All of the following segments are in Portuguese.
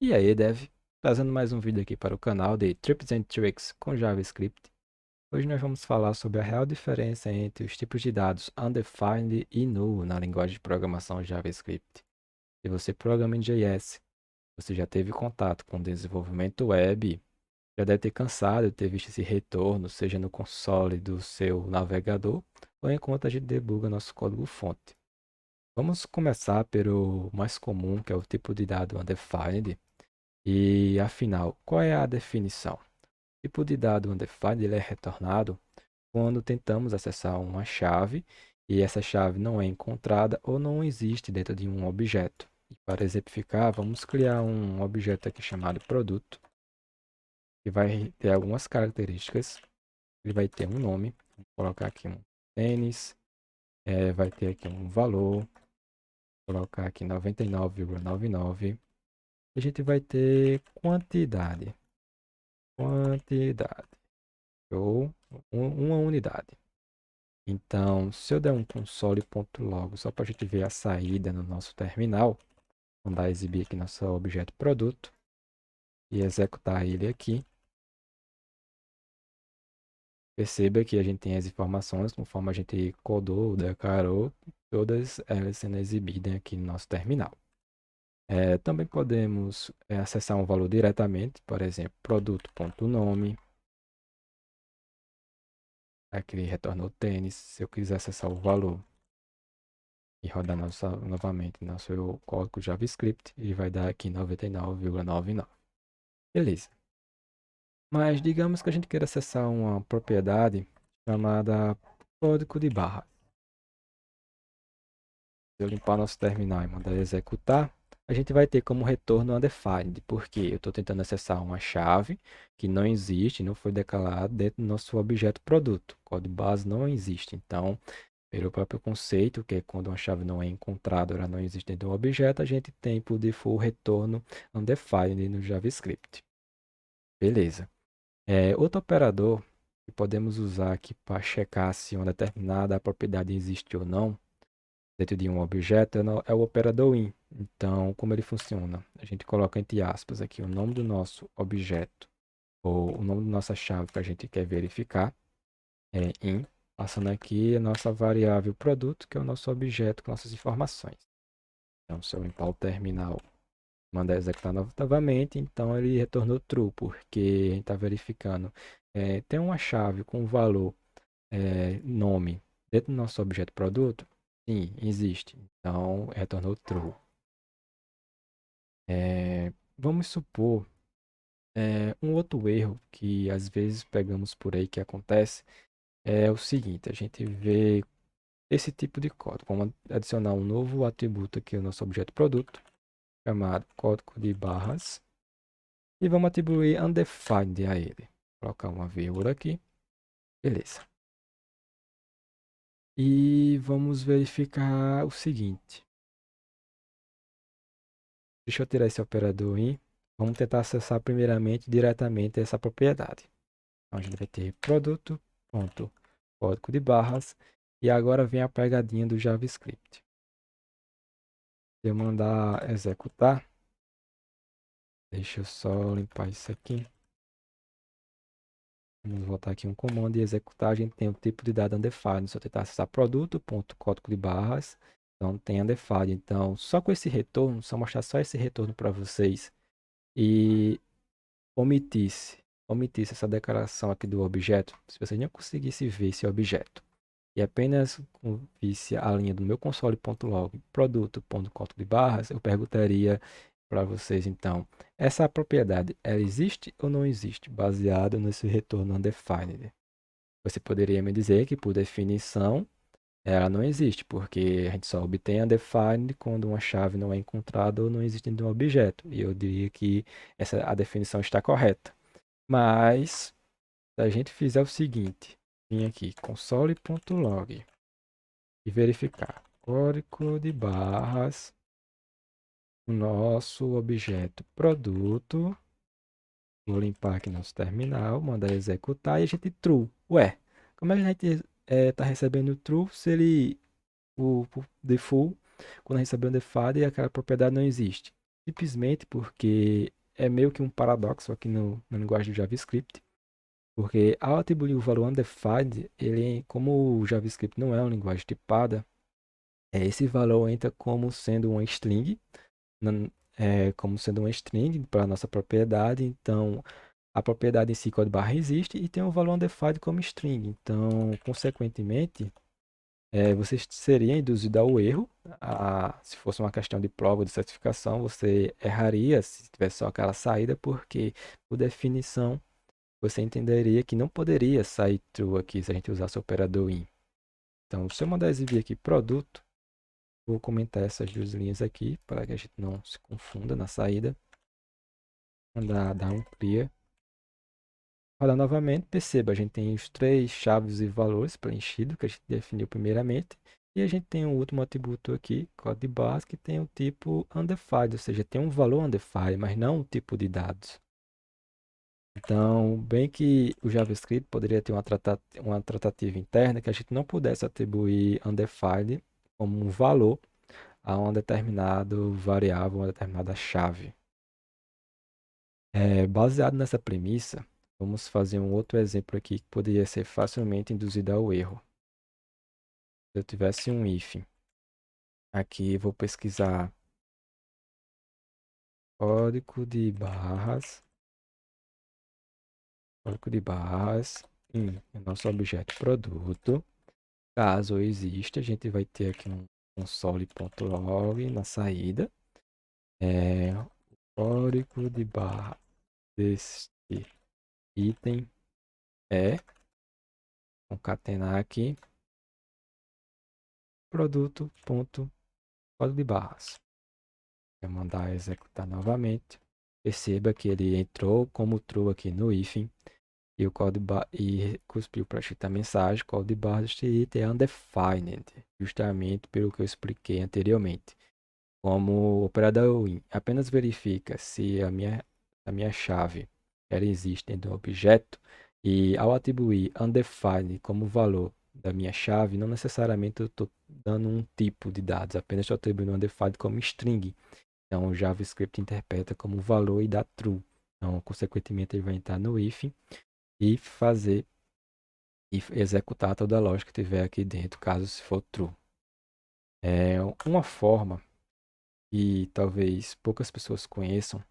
E aí, Dev, trazendo mais um vídeo aqui para o canal de Tips and Tricks com JavaScript. Hoje nós vamos falar sobre a real diferença entre os tipos de dados undefined e null na linguagem de programação JavaScript. Se você programa em JS, você já teve contato com desenvolvimento web, já deve ter cansado de ter visto esse retorno, seja no console do seu navegador ou enquanto a gente debuga nosso código-fonte. Vamos começar pelo mais comum, que é o tipo de dado undefined. E, afinal, qual é a definição? O tipo de dado undefined ele é retornado quando tentamos acessar uma chave e essa chave não é encontrada ou não existe dentro de um objeto. E para exemplificar, vamos criar um objeto aqui chamado produto, que vai ter algumas características. Ele vai ter um nome, vou colocar aqui um tênis, vai ter aqui um valor, vou colocar aqui 99,99. A gente vai ter quantidade. Ou uma unidade. Então, se eu der um console.log só para a gente ver a saída no nosso terminal, vamos dar exibir aqui nosso objeto produto e executar ele aqui. Perceba que a gente tem as informações conforme a gente codou, declarou, todas elas sendo exibidas aqui no nosso terminal. Também podemos acessar um valor diretamente, por exemplo, produto.nome. Aqui ele retornou tênis. Se eu quiser acessar o valor e rodar novamente nosso código JavaScript, ele vai dar aqui 99,99. Beleza. Mas digamos que a gente queira acessar uma propriedade chamada código de barra. Se eu limpar nosso terminal e mandar executar, a gente vai ter como retorno undefined, porque eu estou tentando acessar uma chave que não existe, não foi declarada dentro do nosso objeto produto. O código base não existe. Então, pelo próprio conceito, que é quando uma chave não é encontrada, ela não existe dentro do objeto, a gente tem por default retorno undefined no JavaScript. Beleza. Outro operador que podemos usar aqui para checar se uma determinada propriedade existe ou não dentro de um objeto é o operador in. Então, como ele funciona? A gente coloca entre aspas aqui o nome do nosso objeto ou o nome da nossa chave que a gente quer verificar, é in. Passando aqui a nossa variável produto, que é o nosso objeto com nossas informações. Então, se eu limpar o terminal, mandar executar novamente, então ele retornou true, porque a gente está verificando. Tem uma chave com valor nome dentro do nosso objeto produto? Sim, existe. Então, retornou true. Vamos supor um outro erro que às vezes pegamos por aí que acontece é o seguinte: a gente vê esse tipo de código. Vamos adicionar um novo atributo aqui no nosso objeto produto, chamado código de barras, e vamos atribuir undefined a ele. Vou colocar uma vírgula aqui, beleza. E vamos verificar o seguinte. Deixa eu tirar esse operador in. Vamos tentar acessar primeiramente diretamente essa propriedade. Então a gente vai ter produto.código de barras, e agora vem a pegadinha do JavaScript. Se eu mandar executar, deixa eu só limpar isso aqui. Vamos voltar aqui um comando e executar. A gente tem o tipo de dado undefined. Se eu tentar acessar produto.código de barras, então tem undefined. Então, só com esse retorno, só mostrar só esse retorno para vocês e omitisse essa declaração aqui do objeto, se você não conseguisse ver esse objeto e apenas visse a linha do meu console.log produto.código de barras, eu perguntaria para vocês então, essa propriedade ela existe ou não existe, baseado nesse retorno undefined? Você poderia me dizer que por definição ela não existe, porque a gente só obtém undefined quando uma chave não é encontrada ou não existe dentro de um objeto. E eu diria que a definição está correta. Mas, se a gente fizer o seguinte, vir aqui, console.log e verificar código de barras, o nosso objeto produto, vou limpar aqui nosso terminal, mandar executar e a gente true. Ué, como é que a gente está recebendo true se ele, o default, quando recebeu um undefined, aquela propriedade não existe? simplesmente porque é meio que um paradoxo aqui na linguagem do JavaScript, porque ao atribuir o valor undefined, ele, como o JavaScript não é uma linguagem tipada, esse valor entra como sendo uma string, como sendo uma string para a nossa propriedade. Então, a propriedade em si, código barra, existe e tem um valor undefined como string. Então, consequentemente, você seria induzido ao erro. Se fosse uma questão de prova de certificação, você erraria se tivesse só aquela saída, porque, por definição, você entenderia que não poderia sair true aqui se a gente usasse o operador in. Então, se eu mandar exibir aqui produto, vou comentar essas duas linhas aqui para que a gente não se confunda na saída. Mandar dar um clear. Rodar novamente, perceba, a gente tem os três chaves e valores preenchidos que a gente definiu primeiramente. E a gente tem um último atributo aqui, código de base, que tem o tipo undefined, ou seja, tem um valor undefined, mas não um tipo de dados. Então, bem que o JavaScript poderia ter uma tratativa interna que a gente não pudesse atribuir undefined como um valor a uma determinada variável, uma determinada chave. Baseado nessa premissa, vamos fazer um outro exemplo aqui que poderia ser facilmente induzido ao erro. Se eu tivesse um if, aqui vou pesquisar código de barras, em nosso objeto produto. Caso exista, a gente vai ter aqui um console.log na saída. Código de barra deste item é concatenar aqui produto.código de barras. Vou mandar executar novamente. Perceba que ele entrou como true aqui no hífen e o e cuspiu para a mensagem. Código de barras deste item é undefined, justamente pelo que eu expliquei anteriormente. Como o operador in apenas verifica se a minha chave ela existe dentro do objeto, e ao atribuir undefined como valor da minha chave, não necessariamente eu estou dando um tipo de dados, apenas estou atribuindo undefined como string. Então, o JavaScript interpreta como valor e dá true. Então, consequentemente, ele vai entrar no if e fazer e executar toda a lógica que tiver aqui dentro, caso se for true. É uma forma que talvez poucas pessoas conheçam,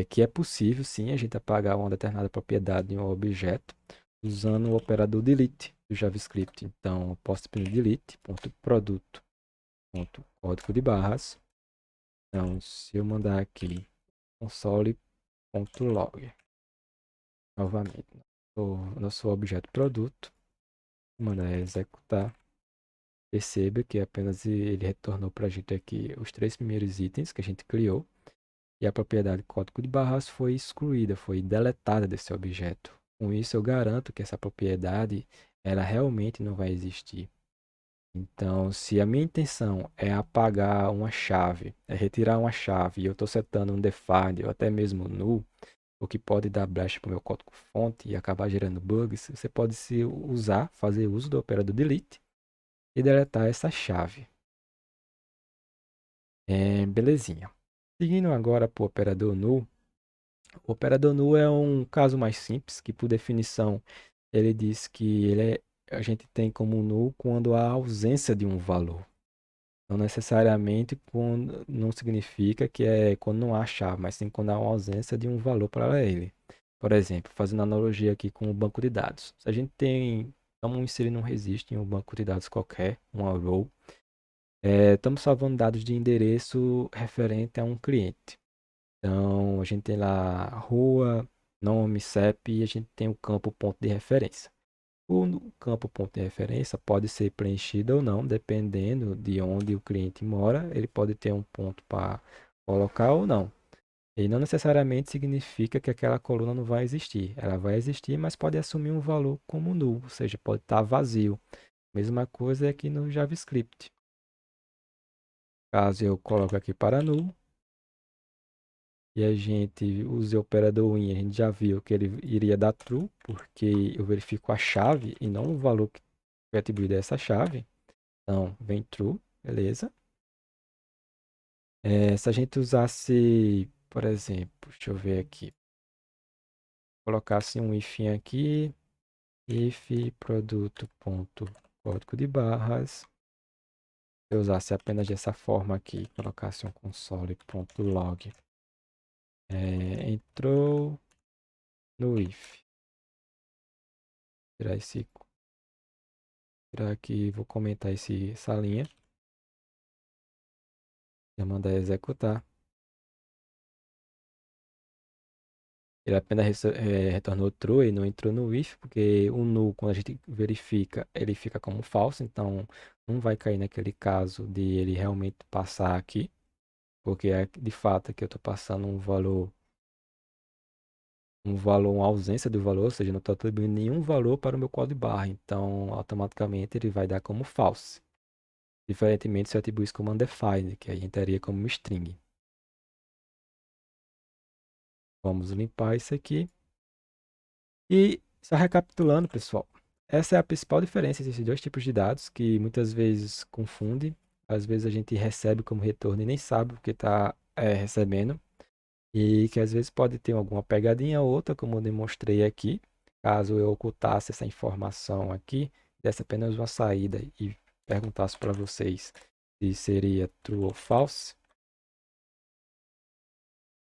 que é possível sim a gente apagar uma determinada propriedade em um objeto usando o operador delete do JavaScript. Então, eu posso pedir delete.produto.código de barras. Então, se eu mandar aqui console.log novamente o nosso objeto produto, mandar executar, perceba que apenas ele retornou para a gente aqui os três primeiros itens que a gente criou. E a propriedade código de barras foi excluída, foi deletada desse objeto. Com isso, eu garanto que essa propriedade ela realmente não vai existir. Então, se a minha intenção é apagar uma chave, é retirar uma chave, e eu estou setando um defined ou até mesmo null, o que pode dar brecha para o meu código-fonte e acabar gerando bugs, você pode fazer uso do operador delete e deletar essa chave. Belezinha. Seguindo agora para o operador null. O operador null é um caso mais simples, que por definição ele diz que a gente tem como null quando há ausência de um valor. Não necessariamente quando, não significa que é quando não há chave, mas sim quando há uma ausência de um valor para ele. Por exemplo, fazendo analogia aqui com o banco de dados. Se a gente estamos inserindo um registro em um banco de dados qualquer, uma row, estamos salvando dados de endereço referente a um cliente. Então, a gente tem lá rua, nome, CEP e a gente tem o campo ponto de referência. O campo ponto de referência pode ser preenchido ou não, dependendo de onde o cliente mora. Ele pode ter um ponto para colocar ou não. E não necessariamente significa que aquela coluna não vai existir. Ela vai existir, mas pode assumir um valor como null, ou seja, pode estar vazio. Mesma coisa aqui no JavaScript. Caso eu coloque aqui para null, e a gente use o operador in, a gente já viu que ele iria dar true, porque eu verifico a chave e não o valor que foi atribuído a essa chave. Então, vem true, beleza. Se a gente usasse, por exemplo, deixa eu ver aqui, colocasse um if aqui, if produto ponto código de barras, se eu usasse apenas dessa forma aqui, colocasse um console.log, entrou no if, tirar esse, tirar aqui, vou comentar essa linha, e mandar executar. Ele apenas retornou true e não entrou no if, porque o null, quando a gente verifica, ele fica como falso, então não vai cair naquele caso de ele realmente passar aqui, porque é de fato que eu estou passando uma ausência do valor, ou seja, não estou atribuindo nenhum valor para o meu código barra, então automaticamente ele vai dar como false. Diferentemente se eu atribuísse como undefined, que aí entraria como string. Vamos limpar isso aqui. E só recapitulando, pessoal, essa é a principal diferença entre esses dois tipos de dados que muitas vezes confundem. Às vezes a gente recebe como retorno e nem sabe o que está recebendo. E que às vezes pode ter alguma pegadinha ou outra, como eu demonstrei aqui. Caso eu ocultasse essa informação aqui, desse apenas uma saída e perguntasse para vocês se seria true ou false,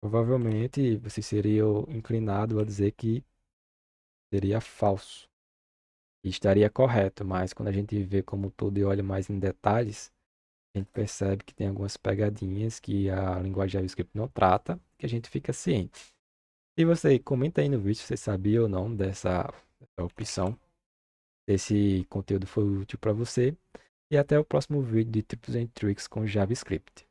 provavelmente vocês seriam inclinados a dizer que seria falso. E estaria correto, mas quando a gente vê como tudo e olha mais em detalhes, a gente percebe que tem algumas pegadinhas que a linguagem JavaScript não trata, que a gente fica ciente. E você, comenta aí no vídeo se você sabia ou não dessa opção. Esse conteúdo foi útil para você. E até o próximo vídeo de Tips and Tricks com JavaScript.